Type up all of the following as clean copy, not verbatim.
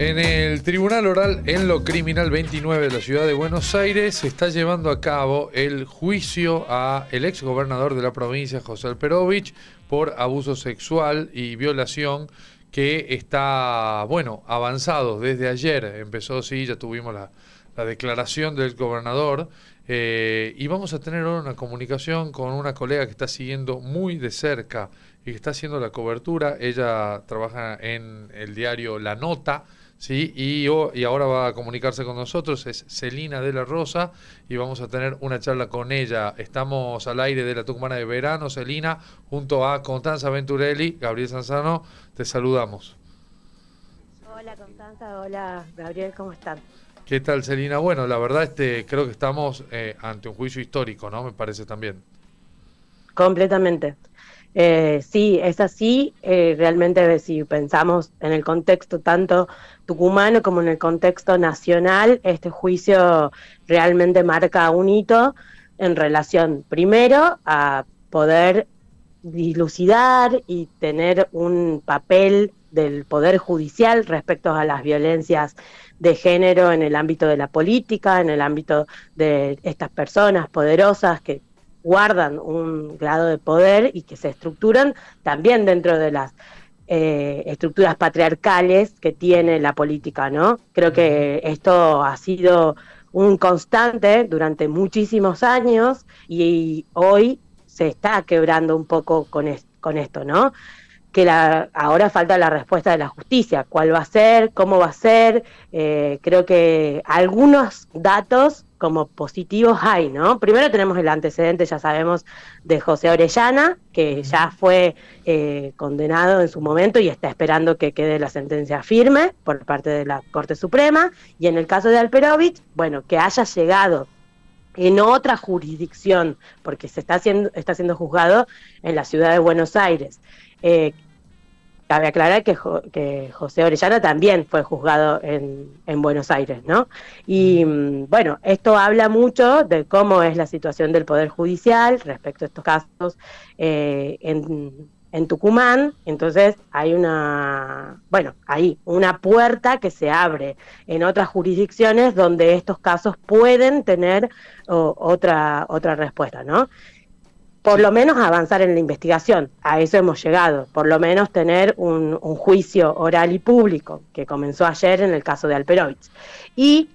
En el Tribunal Oral en lo Criminal 29 de la Ciudad de Buenos Aires se está llevando a cabo el juicio a el exgobernador de la provincia, José Alperovich, por abuso sexual y violación que está, avanzado desde ayer. Empezó, sí, ya tuvimos la declaración del gobernador y vamos a tener ahora una comunicación con una colega que está siguiendo muy de cerca y que está haciendo la cobertura. Ella trabaja en el diario La Nota, ¿sí? Y ahora va a comunicarse con nosotros, es Celina de la Rosa, y vamos a tener una charla con ella. Estamos al aire de la Tucumana de Verano, Celina, junto a Constanza Venturelli, Gabriel Sanzano, te saludamos. Hola Constanza, hola Gabriel, ¿cómo están? ¿Qué tal, Celina? Bueno, la verdad creo que estamos ante un juicio histórico, ¿no? Me parece también. Completamente. Sí, es así. Realmente, si pensamos en el contexto tanto tucumano como en el contexto nacional, este juicio realmente marca un hito en relación, primero, a poder dilucidar y tener un papel del Poder Judicial respecto a las violencias de género en el ámbito de la política, en el ámbito de estas personas poderosas que guardan un grado de poder y que se estructuran también dentro de las estructuras patriarcales que tiene la política, ¿no? Creo que esto ha sido un constante durante muchísimos años y hoy se está quebrando un poco con esto, ¿no? Ahora falta la respuesta de la justicia, cuál va a ser, cómo va a ser. Creo que algunos datos como positivos hay, ¿no? Primero tenemos el antecedente, ya sabemos, de José Orellana, que ya fue condenado en su momento y está esperando que quede la sentencia firme por parte de la Corte Suprema, y en el caso de Alperovich, bueno, que haya llegado en otra jurisdicción, porque está siendo juzgado en la ciudad de Buenos Aires. Cabe aclarar que José Orellana también fue juzgado en Buenos Aires, ¿no? Y bueno, esto habla mucho de cómo es la situación del Poder Judicial respecto a estos casos en Tucumán. Entonces hay una puerta que se abre en otras jurisdicciones donde estos casos pueden tener otra respuesta, ¿no? Por lo menos avanzar en la investigación, a eso hemos llegado, por lo menos tener un juicio oral y público, que comenzó ayer en el caso de Alperovich. Y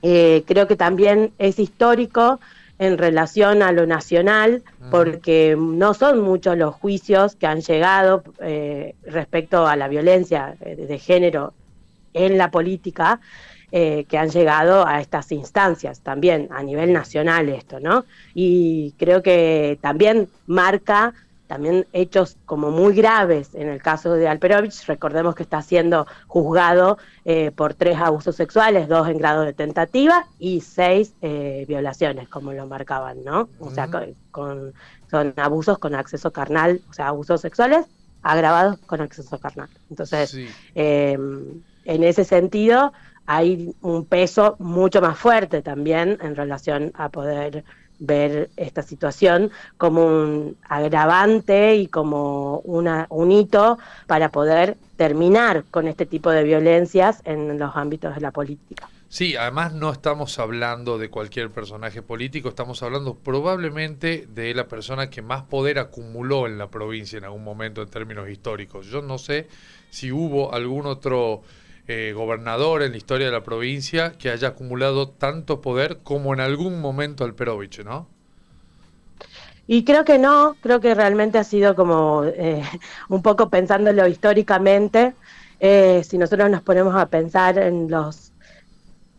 creo que también es histórico en relación a lo nacional, porque no son muchos los juicios que han llegado respecto a la violencia de género en la política, que han llegado a estas instancias también a nivel nacional esto, ¿no? Y creo que también marca también hechos como muy graves en el caso de Alperovich. Recordemos que está siendo juzgado por 3 abusos sexuales, 2 en grado de tentativa y 6 violaciones, como lo marcaban, ¿no? O sea, son abusos con acceso carnal, o sea, abusos sexuales agravados con acceso carnal. Entonces, sí. En ese sentido, hay un peso mucho más fuerte también en relación a poder ver esta situación como un agravante y como un hito para poder terminar con este tipo de violencias en los ámbitos de la política. Sí, además no estamos hablando de cualquier personaje político, estamos hablando probablemente de la persona que más poder acumuló en la provincia en algún momento en términos históricos. Yo no sé si hubo algún otro gobernador en la historia de la provincia que haya acumulado tanto poder como en algún momento Alperovich, ¿no? Y creo que no, creo que realmente ha sido como un poco pensándolo históricamente. Si nosotros nos ponemos a pensar en los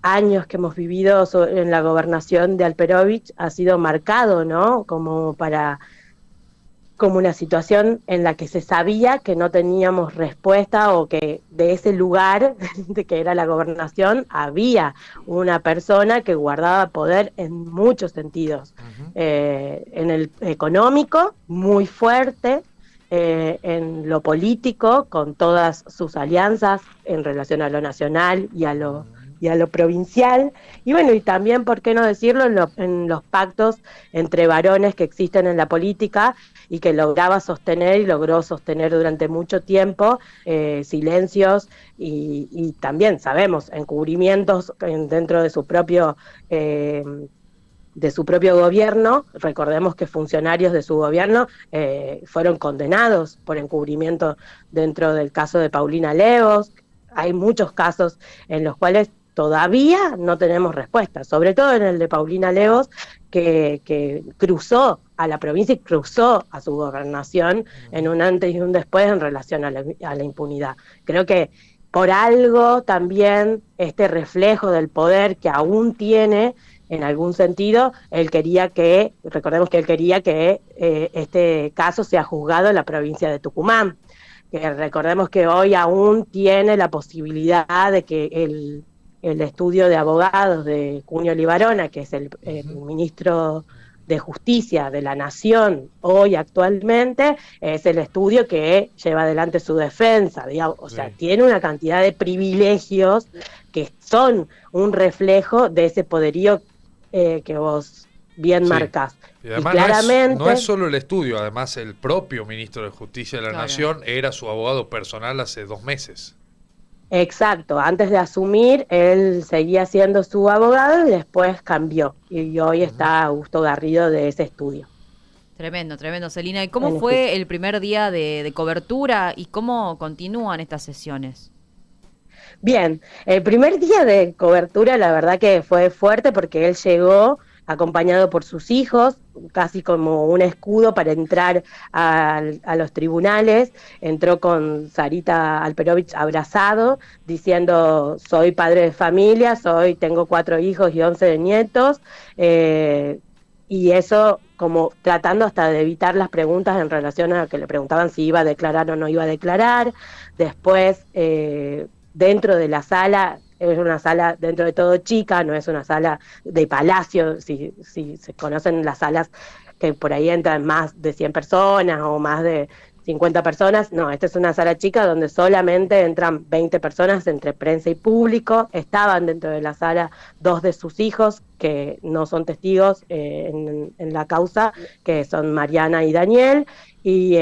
años que hemos vivido en la gobernación de Alperovich, ha sido marcado, ¿no? Como una situación en la que se sabía que no teníamos respuesta, o que de ese lugar, de que era la gobernación, había una persona que guardaba poder en muchos sentidos. En el económico, muy fuerte, en lo político, con todas sus alianzas en relación a lo nacional y a lo y a lo provincial, y bueno, y también, ¿por qué no decirlo?, en los pactos entre varones que existen en la política y que lograba sostener y logró sostener durante mucho tiempo, silencios y también sabemos encubrimientos dentro eh, de su propio gobierno. Recordemos que funcionarios de su gobierno fueron condenados por encubrimiento dentro del caso de Paulina Lewis. Hay muchos casos en los cuales todavía no tenemos respuesta, sobre todo en el de Paulina Lewis, que cruzó a la provincia y cruzó a su gobernación en un antes y un después en relación a la impunidad. Creo que por algo también este reflejo del poder que aún tiene, en algún sentido, recordemos que él quería que este caso sea juzgado en la provincia de Tucumán, que recordemos que hoy aún tiene la posibilidad de que el estudio de abogados de Cunio Libarona, que es el ministro de Justicia de la Nación hoy actualmente, es el estudio que lleva adelante su defensa, digamos. O sea, tiene una cantidad de privilegios que son un reflejo de ese poderío que vos bien marcás. Y además no es solo el estudio, además el propio ministro de Justicia de la Nación era su abogado personal hace 2 meses. Exacto, antes de asumir, él seguía siendo su abogado y después cambió. Y hoy está Augusto Garrido de ese estudio. Tremendo, tremendo, Celina. ¿Y cómo fue el primer día de cobertura y cómo continúan estas sesiones? Bien, el primer día de cobertura la verdad que fue fuerte porque él llegó acompañado por sus hijos, casi como un escudo para entrar a los tribunales. Entró con Sarita Alperovich abrazado, diciendo: soy padre de familia, tengo 4 hijos y 11 nietos, y eso como tratando hasta de evitar las preguntas en relación a que le preguntaban si iba a declarar o no iba a declarar. Después, dentro de la sala, es una sala dentro de todo chica, no es una sala de palacio, si se conocen las salas que por ahí entran más de 100 personas o más de 50 personas, no, esta es una sala chica donde solamente entran 20 personas entre prensa y público. Estaban dentro de la sala 2 de sus hijos que no son testigos en la causa, que son Mariana y Daniel, y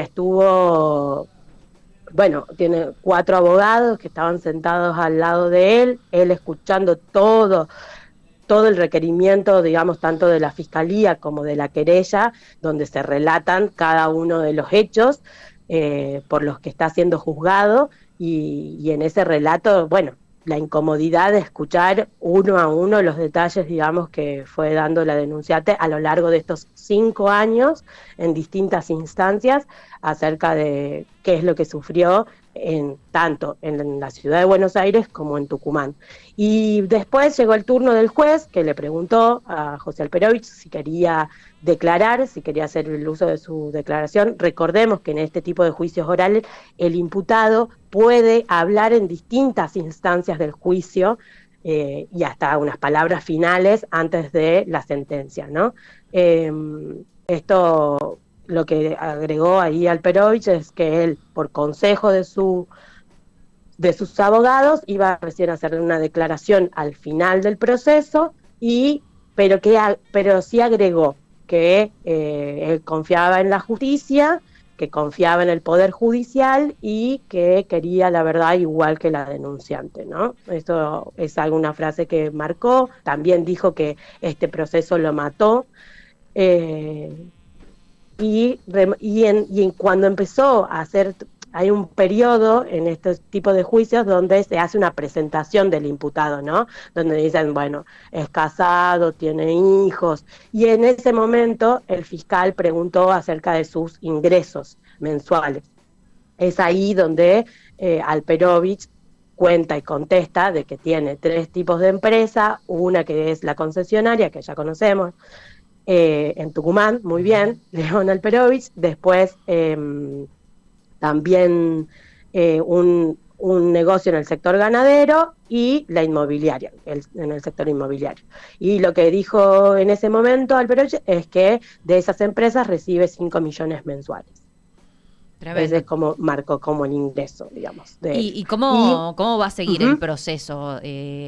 tiene 4 abogados que estaban sentados al lado de él escuchando todo el requerimiento, digamos, tanto de la fiscalía como de la querella, donde se relatan cada uno de los hechos por los que está siendo juzgado, y en ese relato, la incomodidad de escuchar uno a uno los detalles, digamos, que fue dando la denunciante a lo largo de estos 5 años en distintas instancias acerca de qué es lo que sufrió tanto en la ciudad de Buenos Aires como en Tucumán. Y después llegó el turno del juez, que le preguntó a José Alperovich si quería declarar, si quería hacer el uso de su declaración. Recordemos que en este tipo de juicios orales el imputado puede hablar en distintas instancias del juicio y hasta unas palabras finales antes de la sentencia, ¿no? Esto, lo que agregó ahí Alperovich es que él, por consejo de sus abogados, iba recién a hacer una declaración al final del proceso, pero sí agregó que él confiaba en la justicia, que confiaba en el Poder Judicial y que quería la verdad igual que la denunciante, ¿no? Eso es alguna frase que marcó. También dijo que este proceso lo mató. Cuando empezó a hacer, hay un periodo en este tipo de juicios donde se hace una presentación del imputado, ¿no? Donde dicen, es casado, tiene hijos, y en ese momento el fiscal preguntó acerca de sus ingresos mensuales. Es ahí donde Alperovich cuenta y contesta de que tiene 3 tipos de empresa, una que es la concesionaria, que ya conocemos, en Tucumán, muy bien, León Alperovich. Después también un negocio en el sector ganadero y la inmobiliaria, en el sector inmobiliario. Y lo que dijo en ese momento Alperovich es que de esas empresas recibe 5 millones mensuales. Tremendo. Ese es como marcó como el ingreso, digamos, de él. ¿Y cómo va a seguir el Ujú, proceso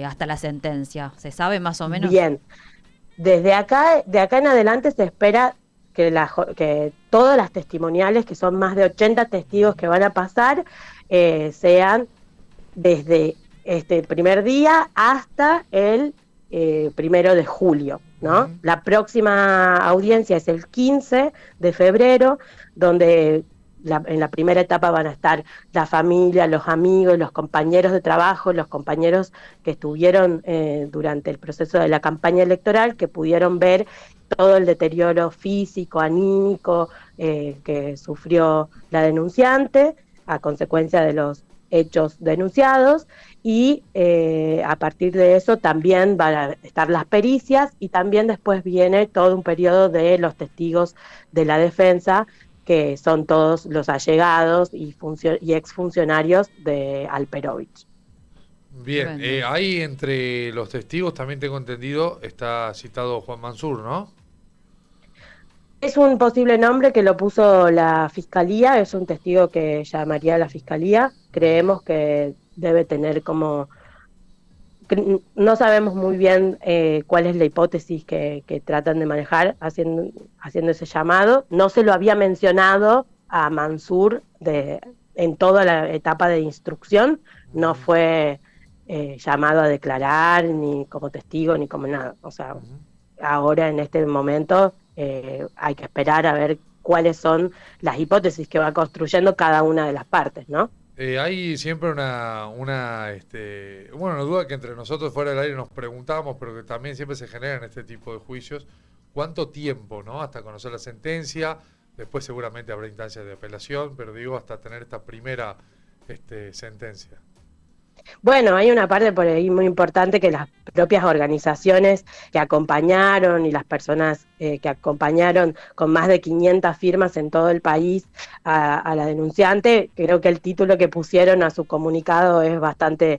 hasta la sentencia? ¿Se sabe más o menos? bien, de acá en adelante se espera que, que todas las testimoniales, que son más de 80 testigos que van a pasar, sean desde este primer día hasta el 1 de julio, ¿no? Ujú. La próxima audiencia es el 15 de febrero, donde en la primera etapa van a estar la familia, los amigos, los compañeros de trabajo, los compañeros que estuvieron durante el proceso de la campaña electoral, que pudieron ver todo el deterioro físico, anímico que sufrió la denunciante a consecuencia de los hechos denunciados, y a partir de eso también van a estar las pericias, y también después viene todo un periodo de los testigos de la defensa, que son todos los allegados y exfuncionarios de Alperovich. Bien, Tremendo. ahí entre los testigos también tengo entendido, está citado Juan Mansur, ¿no? Es un posible nombre que lo puso la fiscalía, es un testigo que llamaría a la fiscalía. Creemos que debe tener como no sabemos muy bien cuál es la hipótesis que tratan de manejar haciendo ese llamado. No se lo había mencionado a Mansur en toda la etapa de instrucción, no Ujú, fue llamado a declarar ni como testigo ni como nada. O sea, ujú. ahora en este momento hay que esperar a ver cuáles son las hipótesis que va construyendo cada una de las partes, ¿no? Hay siempre una duda que entre nosotros fuera del aire nos preguntamos, pero que también siempre se genera en este tipo de juicios. ¿Cuánto tiempo, no? Hasta conocer la sentencia, después seguramente habrá instancias de apelación, pero digo, hasta tener esta primera sentencia. Bueno, hay una parte por ahí muy importante, que las propias organizaciones que acompañaron y las personas que acompañaron con más de 500 firmas en todo el país a la denunciante, creo que el título que pusieron a su comunicado es bastante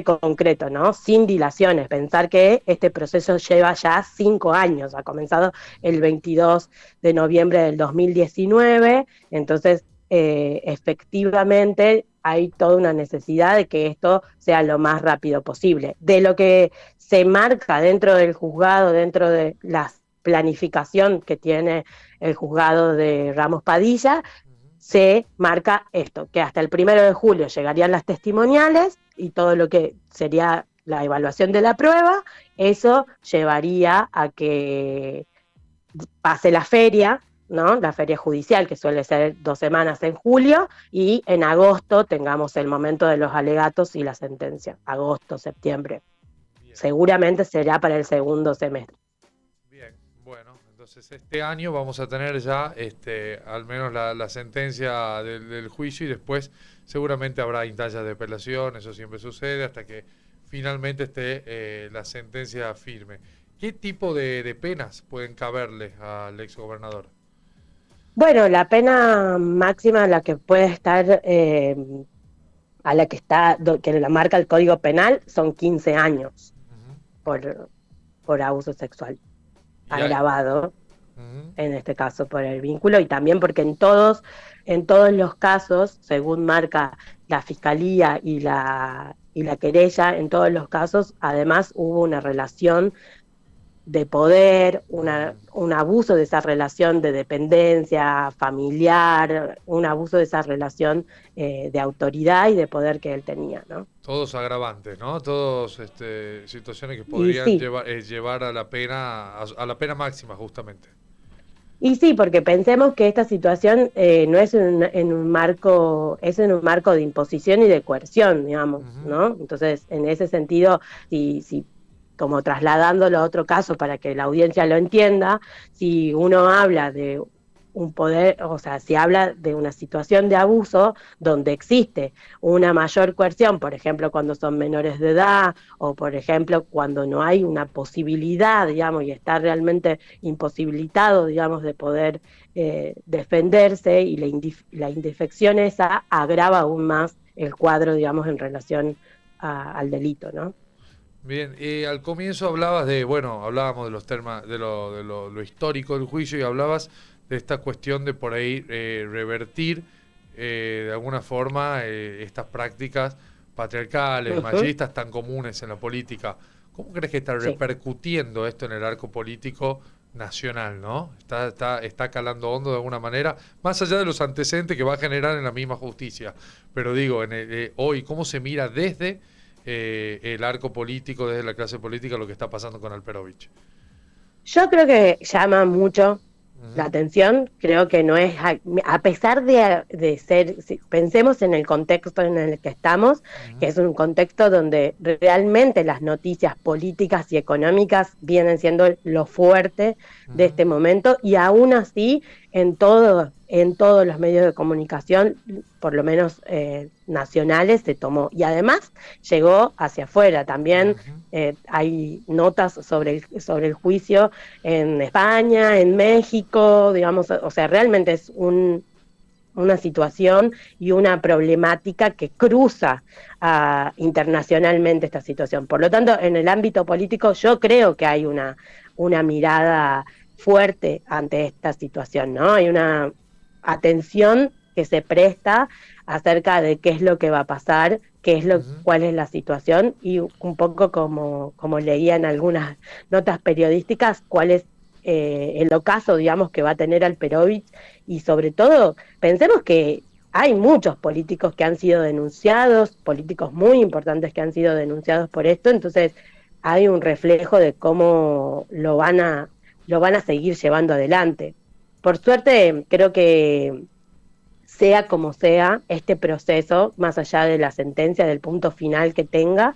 concreto, ¿no? Sin dilaciones. Pensar que este proceso lleva ya 5 años, ha comenzado el 22 de noviembre del 2019, entonces efectivamente hay toda una necesidad de que esto sea lo más rápido posible. De lo que se marca dentro del juzgado, dentro de la planificación que tiene el juzgado de Ramos Padilla, se marca esto, que hasta el 1 de julio llegarían las testimoniales y todo lo que sería la evaluación de la prueba. Eso llevaría a que pase la feria, ¿no? La feria judicial, que suele ser 2 semanas en julio, y en agosto tengamos el momento de los alegatos y la sentencia. Agosto, septiembre. Bien, Seguramente será para el segundo semestre. bien, bueno, entonces este año vamos a tener ya al menos la sentencia del juicio y después seguramente habrá instancias de apelación, eso siempre sucede, hasta que finalmente esté la sentencia firme. ¿Qué tipo de penas pueden caberle al exgobernador? Bueno, la pena máxima a la que puede estar, a la que está, que la marca el Código Penal, son 15 años Ujú. por, por abuso sexual Y hay, agravado, ujú, en este caso por el vínculo, y también porque en todos los casos, según marca la fiscalía y la querella, en todos los casos, además hubo una relación de poder, ujú. un abuso de esa relación de dependencia familiar, un abuso de esa relación de autoridad y de poder que él tenía, ¿no? Todos agravantes, ¿no? Todos situaciones que Y podrían sí, llevar a la pena, a la pena máxima, justamente. Y sí, porque pensemos que esta situación no es en un marco, es en un marco de imposición y de coerción, digamos, Ujú. ¿no? Entonces, en ese sentido, si como trasladándolo a otro caso para que la audiencia lo entienda, si uno habla de un poder, o sea, si habla de una situación de abuso donde existe una mayor coerción, por ejemplo, cuando son menores de edad, o por ejemplo, cuando no hay una posibilidad, digamos, y está realmente imposibilitado, digamos, de poder defenderse, y la indefección esa agrava aún más el cuadro, digamos, en relación al delito, ¿no? Bien, al comienzo hablabas hablábamos de los temas, lo histórico del juicio y hablabas de esta cuestión de por ahí revertir de alguna forma estas prácticas patriarcales, machistas tan comunes en la política. ¿Cómo crees que está repercutiendo esto en el arco político nacional, no? Está calando hondo de alguna manera, más allá de los antecedentes que va a generar en la misma justicia. Pero digo, hoy, ¿cómo se mira desde el arco político, desde la clase política, lo que está pasando con Alperovich? Yo creo que llama mucho la atención, creo que no es, a pesar de ser, si pensemos en el contexto en el que estamos, que es un contexto donde realmente las noticias políticas y económicas vienen siendo lo fuerte de este momento, y aún así en todos los medios de comunicación, por lo menos nacionales, se tomó. Y además llegó hacia afuera. También hay notas sobre el juicio en España, en México, digamos, o sea, realmente es una situación y una problemática que cruza internacionalmente esta situación. Por lo tanto, en el ámbito político yo creo que hay una mirada fuerte ante esta situación, ¿no? Hay una atención que se presta acerca de qué es lo que va a pasar, cuál es la situación, y un poco como leía en algunas notas periodísticas, cuál es el ocaso, digamos, que va a tener Alperovich, y sobre todo, pensemos que hay muchos políticos que han sido denunciados, políticos muy importantes que han sido denunciados por esto, entonces hay un reflejo de cómo lo van a seguir llevando adelante. Por suerte, creo que sea como sea, este proceso, más allá de la sentencia, del punto final que tenga,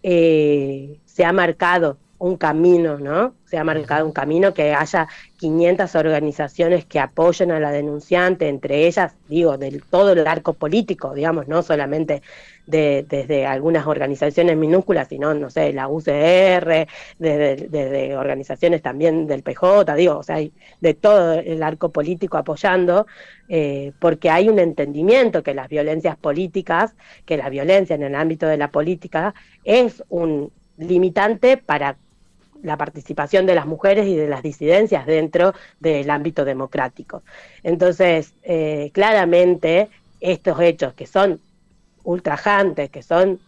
se ha marcado un camino, ¿no? Se ha marcado un camino, que haya 500 organizaciones que apoyen a la denunciante, entre ellas, digo, de todo el arco político, digamos, no solamente desde algunas organizaciones minúsculas, sino, no sé, la UCR, desde organizaciones también del PJ, digo, o sea, hay de todo el arco político apoyando, porque hay un entendimiento que las violencias políticas, que la violencia en el ámbito de la política es un limitante para la participación de las mujeres y de las disidencias dentro del ámbito democrático. Entonces, claramente, estos hechos que son ultrajantes, que son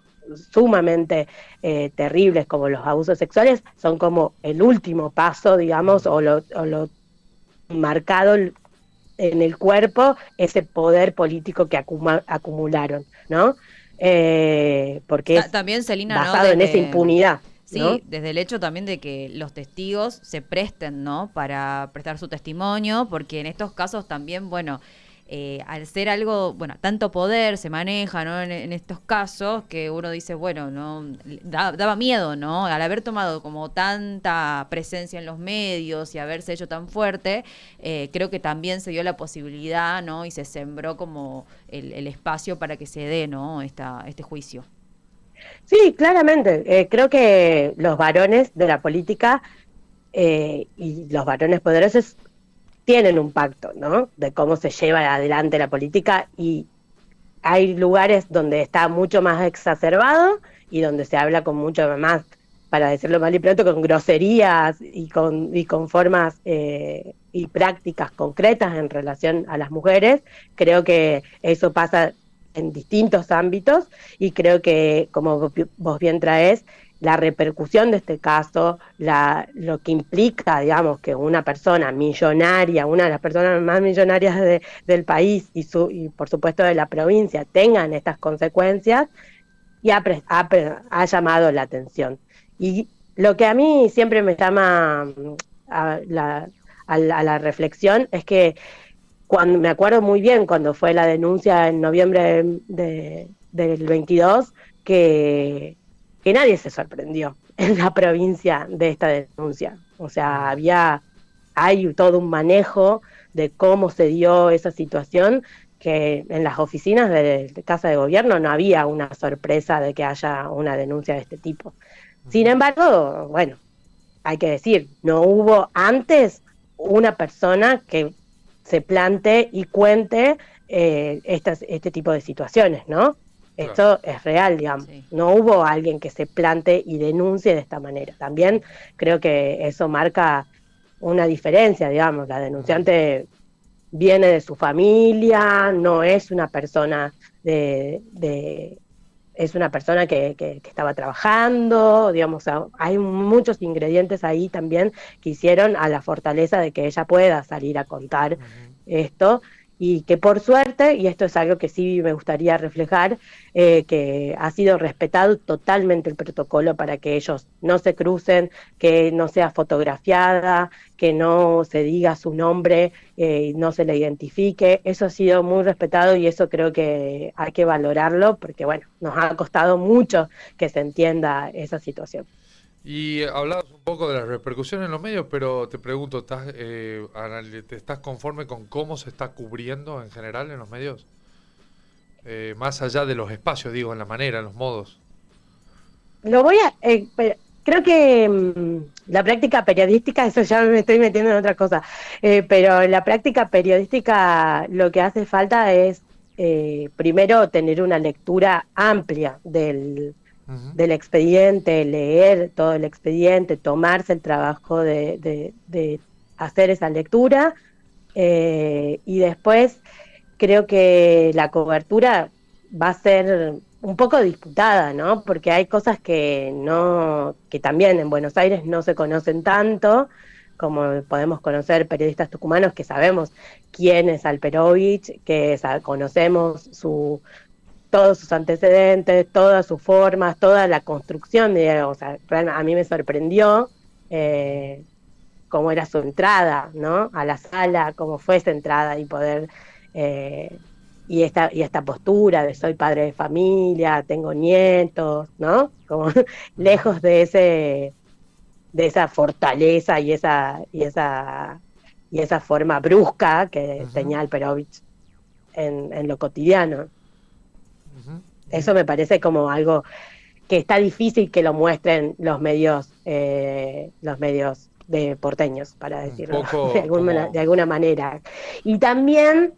sumamente terribles, como los abusos sexuales, son como el último paso, digamos, o lo marcado en el cuerpo, ese poder político que acumularon, ¿no? Porque es también, Celina, basado en esa impunidad. Sí, ¿no? Desde el hecho también de que los testigos se presten, ¿no? Para prestar su testimonio, porque en estos casos también, bueno, al ser algo, bueno, tanto poder se maneja, ¿no? En estos casos, que uno dice, bueno, no daba miedo, ¿no? Al haber tomado como tanta presencia en los medios y haberse hecho tan fuerte, creo que también se dio la posibilidad, ¿no? Y se sembró como el espacio para que se dé, ¿no? Este juicio. Sí, claramente. Creo que los varones de la política y los varones poderosos tienen un pacto, ¿no? De cómo se lleva adelante la política, y hay lugares donde está mucho más exacerbado y donde se habla con mucho más, para decirlo mal y pronto, con groserías y con formas y prácticas concretas en relación a las mujeres. Creo que eso pasa en distintos ámbitos, y creo que, como vos bien traes, la repercusión de este caso, lo que implica, digamos, que una persona millonaria, una de las personas más millonarias del país y por supuesto de la provincia, tengan estas consecuencias, y ha llamado la atención. Y lo que a mí siempre me llama a la reflexión es que me acuerdo muy bien cuando fue la denuncia en noviembre del 22, que nadie se sorprendió en la provincia de esta denuncia. O sea, hay todo un manejo de cómo se dio esa situación, que en las oficinas de Casa de Gobierno no había una sorpresa de que haya una denuncia de este tipo. Sin embargo, bueno, hay que decir, no hubo antes una persona que se plantee y cuente este tipo de situaciones, ¿no? Claro. Esto es real, digamos. Sí. No hubo alguien que se plante y denuncie de esta manera. También creo que eso marca una diferencia, digamos. La denunciante viene de su familia, no es una persona es una persona que estaba trabajando, digamos, hay muchos ingredientes ahí también que hicieron a la fortaleza de que ella pueda salir a contar esto, y que por suerte, y esto es algo que sí me gustaría reflejar, que ha sido respetado totalmente el protocolo para que ellos no se crucen, que no sea fotografiada, que no se diga su nombre, no se le identifique. Eso ha sido muy respetado y eso creo que hay que valorarlo porque, bueno, nos ha costado mucho que se entienda esa situación. Y hablabas un poco de las repercusiones en los medios, pero te pregunto, ¿estás conforme con cómo se está cubriendo en general en los medios? Más allá de los espacios, digo, en la manera, en los modos. Lo voy a... creo que la práctica periodística, eso ya me estoy metiendo en otra cosa, pero la práctica periodística lo que hace falta es primero tener una lectura amplia del expediente, leer todo el expediente, tomarse el trabajo de hacer esa lectura, y después creo que la cobertura va a ser un poco disputada, ¿no? Porque hay cosas que también en Buenos Aires no se conocen tanto, como podemos conocer periodistas tucumanos que sabemos quién es Alperovich, que conocemos todos sus antecedentes, todas sus formas, toda la construcción o sea, a mí me sorprendió cómo era su entrada, ¿no? A la sala, cómo fue esa entrada y poder... y esta postura de soy padre de familia, tengo nietos, ¿no? Como lejos de esa fortaleza y esa forma brusca que tenía Alperovich en lo cotidiano. Eso me parece como algo que está difícil que lo muestren los medios de porteños, para decirlo de alguna manera. Y también,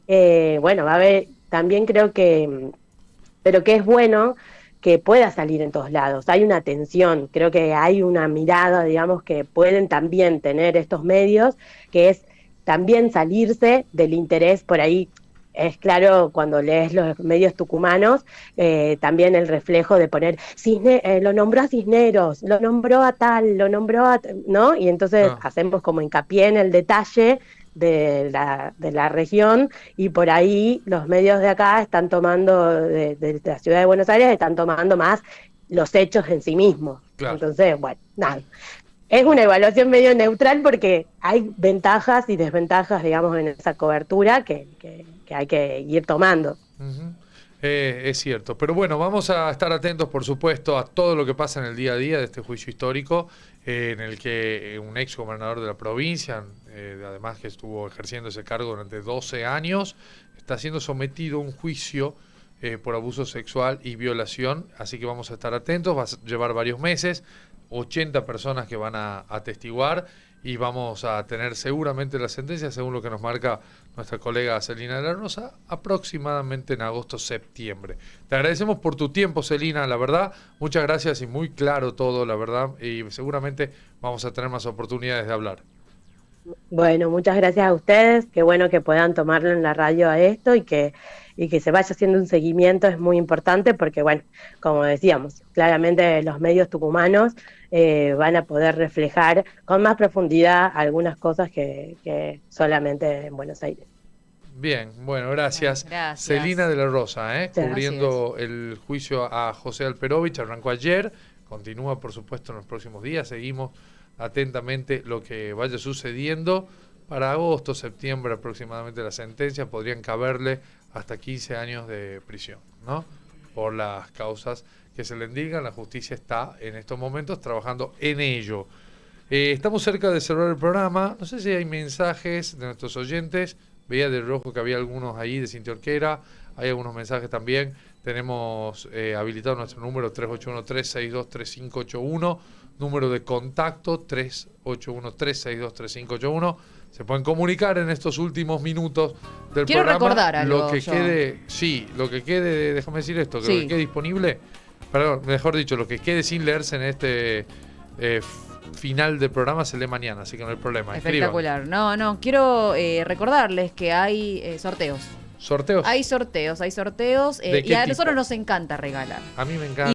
bueno, va a haber, también creo que, pero que es bueno que pueda salir en todos lados. Hay una atención, creo que hay una mirada, digamos, que pueden también tener estos medios, que es también salirse del interés por ahí. Es claro cuando lees los medios tucumanos, también el reflejo de poner, lo nombró a Cisneros, lo nombró a tal, lo nombró a... ¿no? Y entonces hacemos como hincapié en el detalle de la región, y por ahí los medios de acá están tomando, de la ciudad de Buenos Aires, están tomando más los hechos en sí mismos. Claro. Entonces, bueno, nada. Es una evaluación medio neutral porque hay ventajas y desventajas, digamos, en esa cobertura que hay que ir tomando. Es cierto, pero bueno, vamos a estar atentos, por supuesto, a todo lo que pasa en el día a día de este juicio histórico, en el que un ex gobernador de la provincia, además que estuvo ejerciendo ese cargo durante 12 años, está siendo sometido a un juicio por abuso sexual y violación, así que vamos a estar atentos, va a llevar varios meses, 80 personas que van a atestiguar, y vamos a tener seguramente la sentencia, según lo que nos marca nuestra colega Celina de la Rosa, aproximadamente en agosto-septiembre. Te agradecemos por tu tiempo, Celina, la verdad, muchas gracias y muy claro todo, la verdad, y seguramente vamos a tener más oportunidades de hablar. Bueno, muchas gracias a ustedes, qué bueno que puedan tomarlo en la radio a esto y que se vaya haciendo un seguimiento, es muy importante porque, bueno, como decíamos, claramente los medios tucumanos van a poder reflejar con más profundidad algunas cosas que solamente en Buenos Aires. Bien, bueno, gracias. Bueno, gracias. Celina de la Rosa, cubriendo Gracias. el juicio a José Alperovich, arrancó ayer, continúa por supuesto en los próximos días, seguimos atentamente lo que vaya sucediendo. Para agosto, septiembre aproximadamente la sentencia, podrían caberle hasta 15 años de prisión, ¿no? Por las causas que se le indican, la justicia está en estos momentos trabajando en ello. Estamos cerca de cerrar el programa, no sé si hay mensajes de nuestros oyentes, veía de rojo que había algunos ahí de Cintia Orquera, hay algunos mensajes también Tenemos habilitado nuestro número 3813-623581, número de contacto 3813-623581. Se pueden comunicar en estos últimos minutos del Quiero programa. recordar algo, Lo que yo. quede, sí, lo que quede, déjame decir esto, que Sí. lo que quede disponible, perdón, mejor dicho, lo que quede sin leerse en este final del programa se lee mañana, así que no hay problema. Escriban. Espectacular. No, quiero recordarles que hay sorteos. Sorteos. Hay sorteos. ¿De Y qué a tipo? nosotros nos encanta regalar. A mí me encanta.